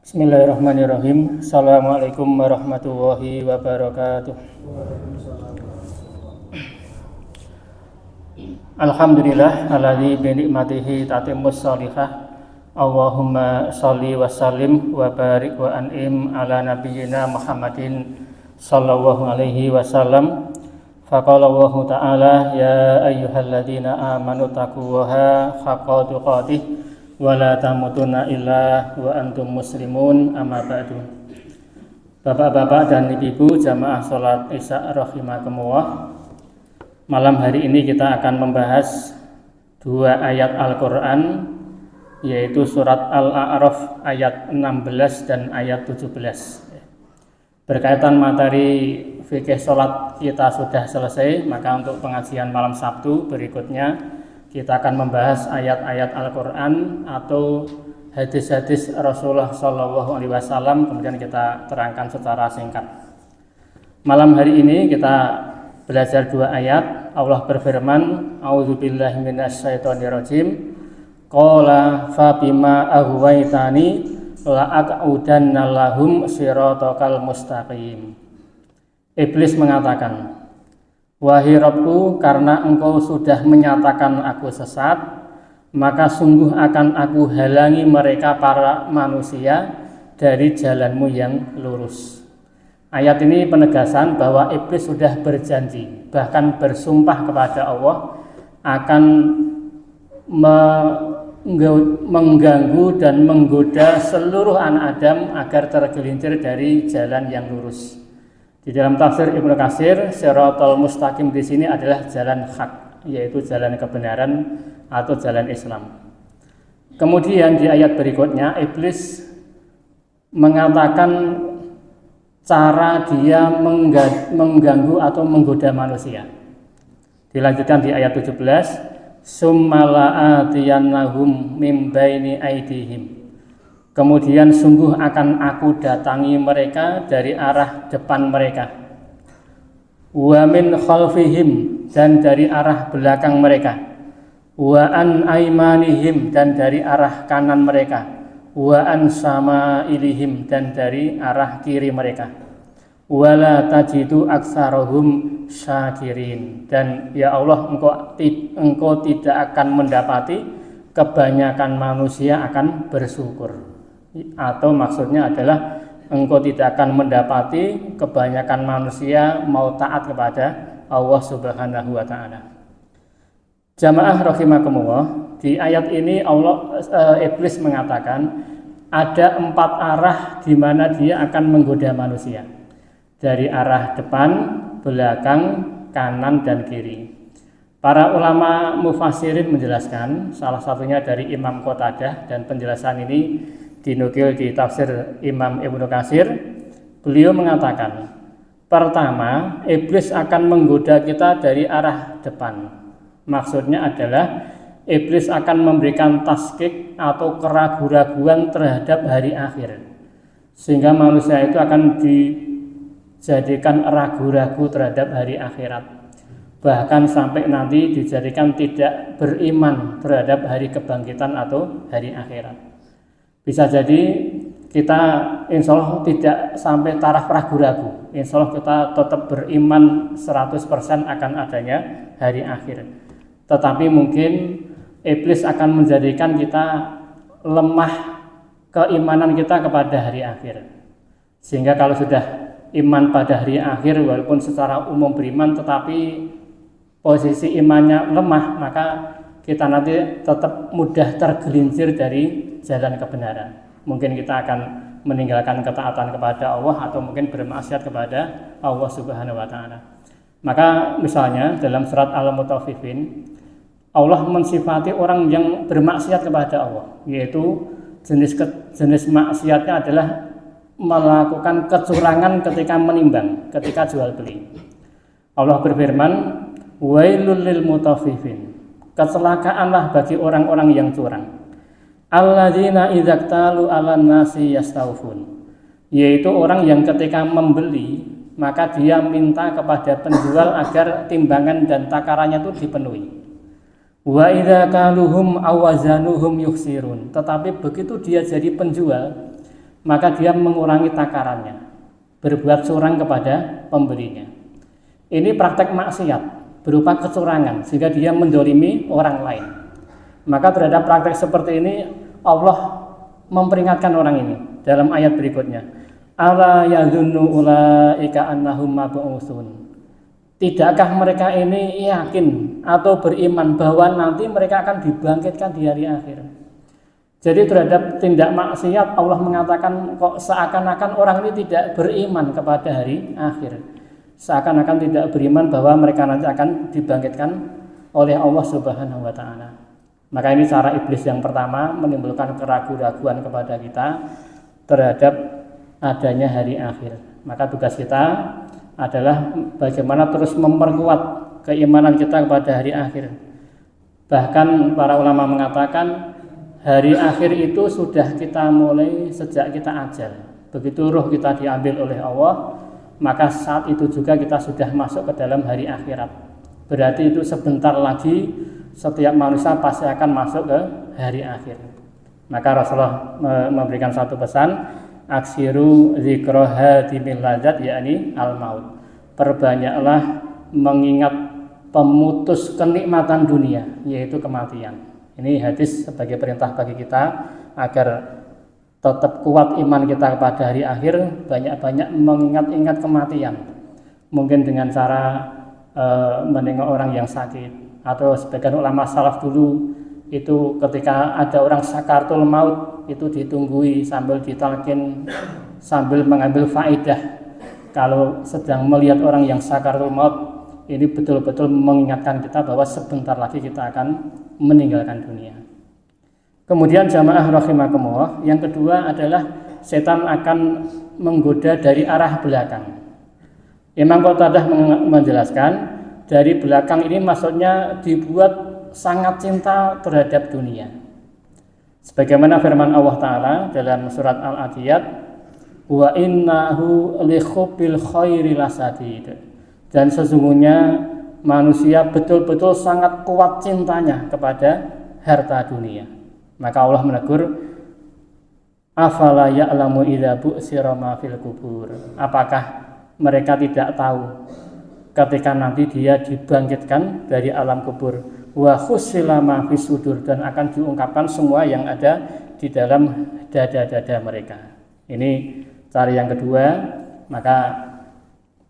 Bismillahirrahmanirrahim. Assalamualaikum warahmatullahi wabarakatuh. Alhamdulillah alladzi bi ni'matihi tatimmus shalihah. Allahumma shalli wa sallim wa barik wa an'im ala nabiyyina Muhammadin sallallahu alaihi wasallam. Faqala Allah ta'ala ya ayyuhalladzina amanu taqullaha haqqa tuqatih wala tamutunna illa wa antum muslimun amma ba'du. Bapak-bapak dan ibu-ibu jamaah salat Isya rahimakumullah. Malam hari ini kita akan membahas dua ayat Al-Qur'an, yaitu surat Al-A'raf ayat 16 dan ayat 17. Berkaitan materi fikih salat kita sudah selesai, maka untuk pengajian malam Sabtu berikutnya kita akan membahas ayat-ayat Al-Quran atau hadis-hadis Rasulullah SAW, kemudian kita terangkan secara singkat. Malam hari ini kita belajar dua ayat. Allah berfirman, A'udzubillahi minasyaitonirrajim. Qala fa bima aghwaytani la aq'udanna lahum siratal mustaqim. Iblis mengatakan, wahai Rabbku, karena engkau sudah menyatakan aku sesat, maka sungguh akan aku halangi mereka para manusia dari jalanmu yang lurus. Ayat ini penegasan bahwa iblis sudah berjanji, bahkan bersumpah kepada Allah akan mengganggu dan menggoda seluruh anak Adam agar tergelincir dari jalan yang lurus. Di dalam tafsir Ibnu Katsir, Siratal Mustaqim di sini adalah jalan hak, yaitu jalan kebenaran atau jalan Islam. Kemudian di ayat berikutnya iblis mengatakan cara dia mengganggu atau menggoda manusia. Dilanjutkan di ayat 17, Summala'atiyannahum mim baini aidihim. Kemudian sungguh akan aku datangi mereka dari arah depan mereka, wa min khalfihim, dan dari arah belakang mereka, wa an aimanihim, dan dari arah kanan mereka, wa an samailihim, dan dari arah kiri mereka, wala tajidu aktsarahum syakirin. Dan ya Allah, engkau tidak akan mendapati kebanyakan manusia akan bersyukur. Atau maksudnya adalah engkau tidak akan mendapati kebanyakan manusia mau taat kepada Allah Subhanahu wa taala. Jamaah rahimakumullah, di ayat ini iblis mengatakan ada 4 arah di mana dia akan menggoda manusia. Dari arah depan, belakang, kanan dan kiri. Para ulama mufassirin menjelaskan, salah satunya dari Imam Qatadah, dan penjelasan ini dinukil di tafsir Imam Ibnu Katsir. Beliau mengatakan, pertama, iblis akan menggoda kita dari arah depan. Maksudnya adalah iblis akan memberikan taskik atau keraguan-raguan terhadap hari akhir, sehingga manusia itu akan dijadikan ragu-ragu terhadap hari akhirat, bahkan sampai nanti dijadikan tidak beriman terhadap hari kebangkitan atau hari akhirat. Bisa jadi kita insya Allah tidak sampai taraf ragu-ragu. Insya Allah kita tetap beriman 100% akan adanya hari akhir. Tetapi mungkin iblis akan menjadikan kita lemah keimanan kita kepada hari akhir. Sehingga kalau sudah iman pada hari akhir, walaupun secara umum beriman, tetapi posisi imannya lemah, maka kita nanti tetap mudah tergelincir dari jalan kebenaran. Mungkin kita akan meninggalkan ketaatan kepada Allah atau mungkin bermaksiat kepada Allah Subhanahu wa taala. Maka misalnya dalam surat Al-Mutaffifin, Allah mensifati orang yang bermaksiat kepada Allah, yaitu jenis maksiatnya adalah melakukan kecurangan ketika menimbang, ketika jual beli. Allah berfirman, wailul lil mutaffifin. Kecelakaanlah bagi orang-orang yang curang. Alladzina idzaktalu 'alan nasi yastawfun, yaitu orang yang ketika membeli maka dia minta kepada penjual agar timbangan dan takarannya itu dipenuhi. Wa idza kaluhum awazanuhum yukhsirun, tetapi begitu dia jadi penjual, maka dia mengurangi takarannya, berbuat curang kepada pemberinya. Ini praktek maksiat berupa kecurangan sehingga dia mendolimi orang lain. Maka terhadap praktek seperti ini Allah memperingatkan orang ini dalam ayat berikutnya. Ala yadhunnu ulaika annahum mab'utsun. Tidakkah mereka ini yakin atau beriman bahwa nanti mereka akan dibangkitkan di hari akhir? Jadi terhadap tindak maksiat Allah mengatakan kok seakan-akan orang ini tidak beriman kepada hari akhir. Seakan-akan tidak beriman bahwa mereka nanti akan dibangkitkan oleh Allah Subhanahu wa taala. Maka ini cara iblis yang pertama menimbulkan keraguan-raguan kepada kita terhadap adanya hari akhir. Maka tugas kita adalah bagaimana terus memperkuat keimanan kita kepada hari akhir. Bahkan para ulama mengatakan hari akhir itu sudah kita mulai sejak kita ajal. Begitu ruh kita diambil oleh Allah, maka saat itu juga kita sudah masuk ke dalam hari akhirat. Berarti itu sebentar lagi setiap manusia pasti akan masuk ke hari akhir. Maka Rasulullah memberikan satu pesan, aksiru dzikra hadimil ladzat, yakni al-maut. Perbanyaklah mengingat pemutus kenikmatan dunia, yaitu kematian. Ini hadis sebagai perintah bagi kita agar tetap kuat iman kita kepada hari akhir, banyak-banyak mengingat-ingat kematian. Mungkin dengan cara menengok orang yang sakit, atau sebagian ulama salaf dulu itu ketika ada orang sakaratul maut itu ditunggui sambil ditalkin, sambil mengambil faedah. Kalau sedang melihat orang yang sakaratul maut, ini betul-betul mengingatkan kita bahwa sebentar lagi kita akan meninggalkan dunia. Kemudian jamaah rahimakumullah, yang kedua adalah setan akan menggoda dari arah belakang. Imam Qatadah menjelaskan dari belakang ini maksudnya dibuat sangat cinta terhadap dunia. Sebagaimana firman Allah Ta'ala dalam surat Al-Adiyat, wa innahu likhubbil khairi lasadid. Dan sesungguhnya manusia betul-betul sangat kuat cintanya kepada harta dunia. Maka Allah menegur, afala ya'lamu idza bu'sira ma fil kubur. Apakah mereka tidak tahu ketika nanti dia dibangkitkan dari alam kubur, wa khusila ma fis sudur, dan akan diungkapkan semua yang ada di dalam dada-dada mereka. Ini cara yang kedua. Maka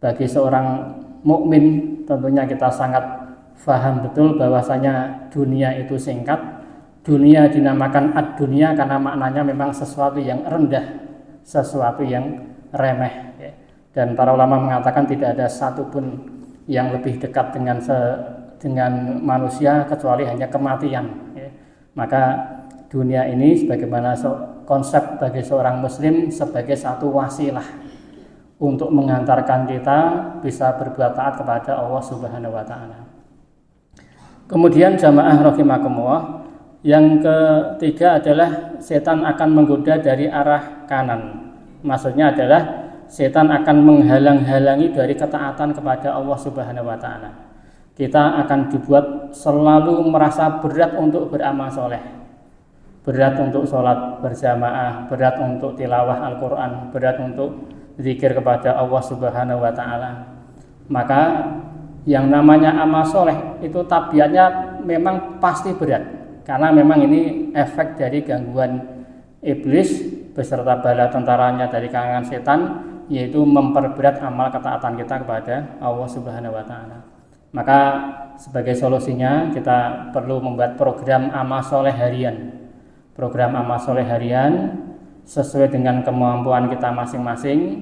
bagi seorang mukmin tentunya kita sangat paham betul bahwasanya dunia itu singkat. Dunia dinamakan ad-dunya karena maknanya memang sesuatu yang rendah, sesuatu yang remeh. Dan para ulama mengatakan tidak ada satupun yang lebih dekat dengan manusia kecuali hanya kematian. Maka dunia ini sebagaimana konsep bagi seorang muslim sebagai satu wasilah untuk mengantarkan kita bisa berbuat taat kepada Allah Subhanahu wa taala. Kemudian jamaah rahimakumullah, yang ketiga adalah setan akan menggoda dari arah kanan. Maksudnya adalah setan akan menghalang-halangi dari ketaatan kepada Allah Subhanahu wa taala. Kita akan dibuat selalu merasa berat untuk beramal soleh, berat untuk sholat berjamaah, berat untuk tilawah Al-Quran, berat untuk zikir kepada Allah Subhanahu wa taala. Maka yang namanya amal soleh itu tabiatnya memang pasti berat, karena memang ini efek dari gangguan iblis beserta bala tentaranya dari kalangan setan, yaitu memperberat amal ketaatan kita kepada Allah Subhanahu wa taala. Maka sebagai solusinya kita perlu membuat program amal soleh harian. Program amal soleh harian sesuai dengan kemampuan kita masing-masing.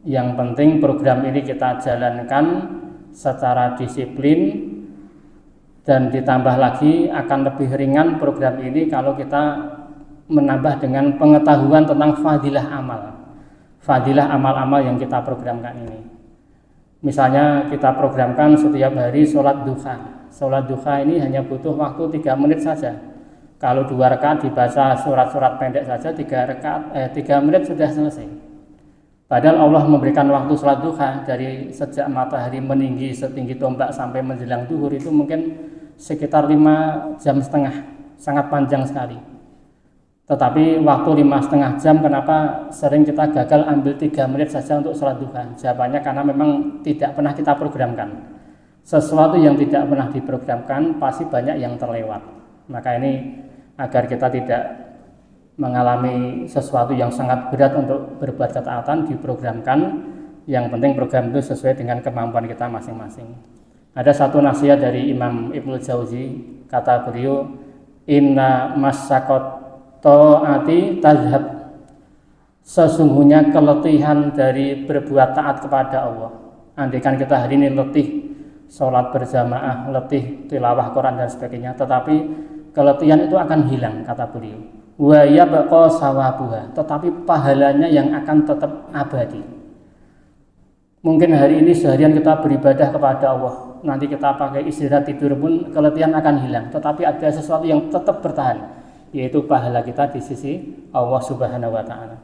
Yang penting program ini kita jalankan secara disiplin, dan ditambah lagi akan lebih ringan program ini kalau kita menambah dengan pengetahuan tentang fadilah amal. Fadilah amal-amal yang kita programkan ini. Misalnya kita programkan setiap hari sholat duha. Sholat duha ini hanya butuh waktu 3 menit saja. Kalau 2 rakaat dibaca surat-surat pendek saja, 3 menit sudah selesai. Padahal Allah memberikan waktu sholat duha dari sejak matahari meninggi setinggi tombak sampai menjelang zuhur itu mungkin sekitar 5,5 jam, sangat panjang sekali. Tetapi waktu 5,5 jam, kenapa sering kita gagal ambil 3 menit saja untuk sholat duha? Jawabannya karena memang tidak pernah kita programkan. Sesuatu yang tidak pernah diprogramkan pasti banyak yang terlewat. Maka ini agar kita tidak mengalami sesuatu yang sangat berat untuk berbuat ketaatan, diprogramkan. Yang penting program itu sesuai dengan kemampuan kita masing-masing. Ada satu nasihat dari Imam Ibnu Jauzi, kata beliau, inna masyaqat ta'ati tazhab, sesungguhnya keletihan dari berbuat taat kepada Allah. Andaikan kita hari ini letih sholat berjamaah, letih tilawah Quran dan sebagainya, tetapi keletihan itu akan hilang, kata beliau. Wa yabqa sawabuha, tetapi pahalanya yang akan tetap abadi. Mungkin hari ini seharian kita beribadah kepada Allah, nanti kita pakai istirahat tidur pun keletihan akan hilang, tetapi ada sesuatu yang tetap bertahan, yaitu pahala kita di sisi Allah Subhanahu wa taala.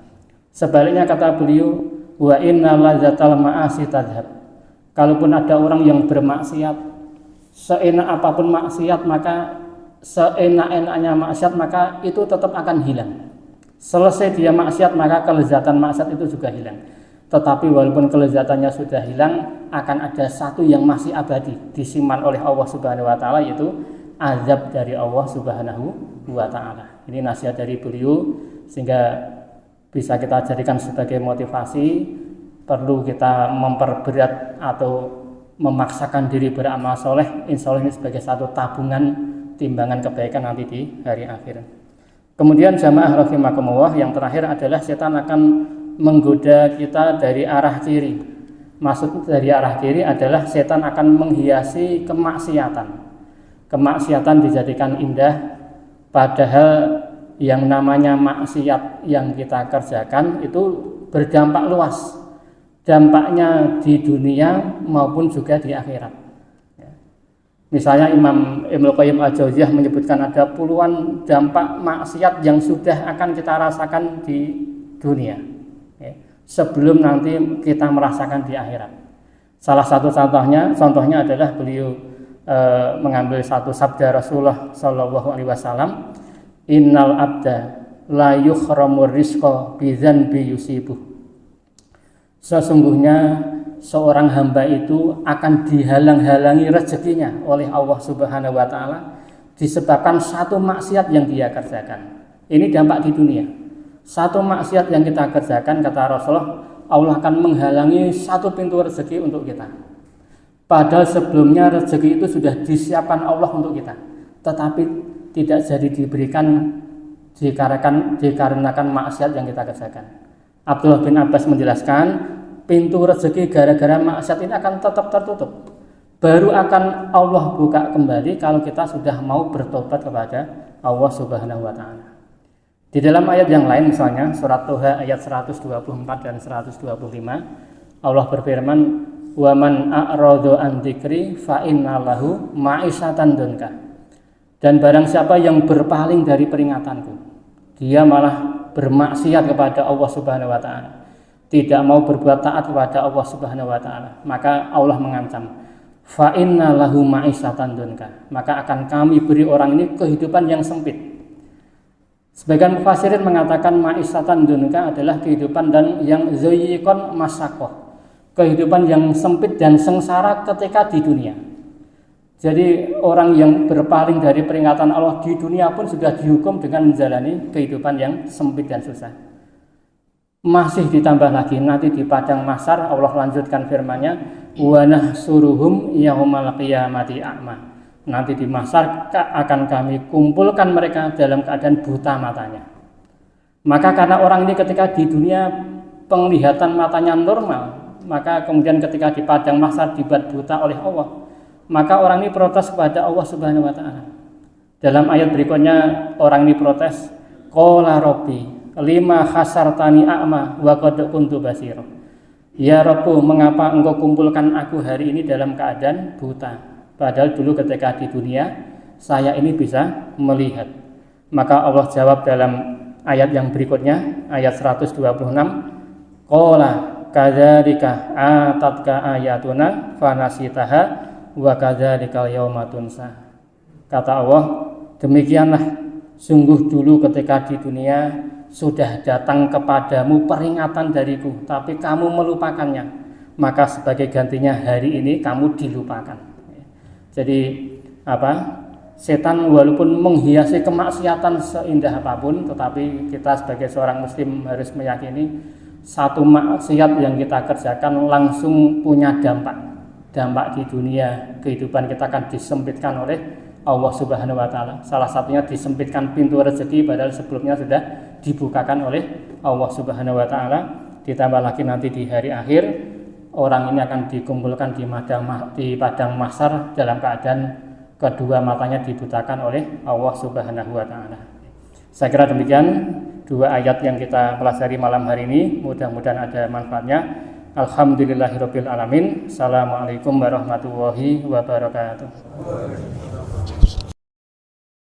Sebaliknya kata beliau, wa inna lazzatal ma'asi tadhhab. Kalaupun ada orang yang bermaksiat, seenak apapun maksiat, maka seenak-enaknya maksiat, maka itu tetap akan hilang. Selesai dia maksiat, maka kelezatan maksiat itu juga hilang. Tetapi walaupun kelezatannya sudah hilang, akan ada satu yang masih abadi, disimpan oleh Allah Subhanahu wa taala, yaitu azab dari Allah Subhanahu wa taala. Ini nasihat dari beliau, sehingga bisa kita jadikan sebagai motivasi. Perlu kita memperberat atau memaksakan diri beramal soleh, insya Allah ini sebagai satu tabungan timbangan kebaikan nanti di hari akhir. Kemudian jamaah rahimakumullah, yang terakhir adalah setan akan menggoda kita dari arah kiri. Maksud dari arah kiri adalah setan akan menghiasi kemaksiatan. Kemaksiatan dijadikan indah, padahal yang namanya maksiat yang kita kerjakan itu berdampak luas. Dampaknya di dunia maupun juga di akhirat. Misalnya Imam Ibnu Qayyim Al-Jauziyah menyebutkan ada puluhan dampak maksiat yang sudah akan kita rasakan di dunia, sebelum nanti kita merasakan di akhirat. Salah satu contohnya adalah beliau mengambil satu sabda Rasulullah Shallallahu Alaihi Wasallam, innal abda la yukhramur rizqa bidzanbi yusibuh. Sesungguhnya seorang hamba itu akan dihalang-halangi rezekinya oleh Allah Subhanahu wa taala disebabkan satu maksiat yang dia kerjakan. Ini dampak di dunia. Satu maksiat yang kita kerjakan, kata Rasulullah, Allah akan menghalangi satu pintu rezeki untuk kita. Padahal sebelumnya rezeki itu sudah disiapkan Allah untuk kita, tetapi tidak jadi diberikan dikarenakan maksiat yang kita kerjakan. Abdullah bin Abbas menjelaskan, pintu rezeki gara-gara maksiat ini akan tetap tertutup. Baru akan Allah buka kembali kalau kita sudah mau bertobat kepada Allah Subhanahu wa taala. Di dalam ayat yang lain, misalnya surat Toha ayat 124 dan 125, Allah berfirman, "Wa man a'rada an dzikri fa inna lahu ma'isyatan dunka." Dan barang siapa yang berpaling dari peringatanku, dia malah bermaksiat kepada Allah Subhanahu wa taala, tidak mau berbuat taat kepada Allah Subhanahu wa taala, maka Allah mengancam, fa inna lahu ma'isyatan dunka, maka akan kami beri orang ini kehidupan yang sempit. Sebagian mufassirin mengatakan ma'isyatan dunka adalah kehidupan dan yang zayyikon masyaqah, kehidupan yang sempit dan sengsara ketika di dunia. Jadi orang yang berpaling dari peringatan Allah di dunia pun sudah dihukum dengan menjalani kehidupan yang sempit dan susah. Masih ditambah lagi nanti di padang mahsyar, Allah lanjutkan firman-Nya, wa nahsuruhum yaumal qiyamati a'ma. Nanti di mahsyar akan kami kumpulkan mereka dalam keadaan buta matanya. Maka karena orang ini ketika di dunia penglihatan matanya normal, maka kemudian ketika di padang mahsyar dibuat buta oleh Allah, maka orang ini protes kepada Allah Subhanahu wa taala. Dalam ayat berikutnya orang ini protes, qala rabbi lima khasartani a'ma wa qad kuntu basira. Ya Rabbu, mengapa engkau kumpulkan aku hari ini dalam keadaan buta? Padahal dulu ketika di dunia saya ini bisa melihat. Maka Allah jawab dalam ayat yang berikutnya, ayat 126, qala kadzalika atatka ayatuna fanasitaha wa kadzalikal yauma tunsa. Kata Allah, demikianlah sungguh dulu ketika di dunia sudah datang kepadamu peringatan dariku, tapi kamu melupakannya, maka sebagai gantinya hari ini kamu dilupakan. Jadi setan walaupun menghiasi kemaksiatan seindah apapun, tetapi kita sebagai seorang muslim harus meyakini satu maksiat yang kita kerjakan langsung punya dampak di dunia. Kehidupan kita akan disempitkan oleh Allah Subhanahu wa taala. Salah satunya disempitkan pintu rezeki, padahal sebelumnya sudah dibukakan oleh Allah Subhanahu wa taala. Ditambah lagi nanti di hari akhir orang ini akan dikumpulkan di padang mahsyar dalam keadaan kedua matanya dibutakan oleh Allah Subhanahu wa taala. Saya kira demikian dua ayat yang kita pelajari malam hari ini, mudah-mudahan ada manfaatnya. Alhamdulillahirabbil alamin. Assalamualaikum warahmatullahi wabarakatuh.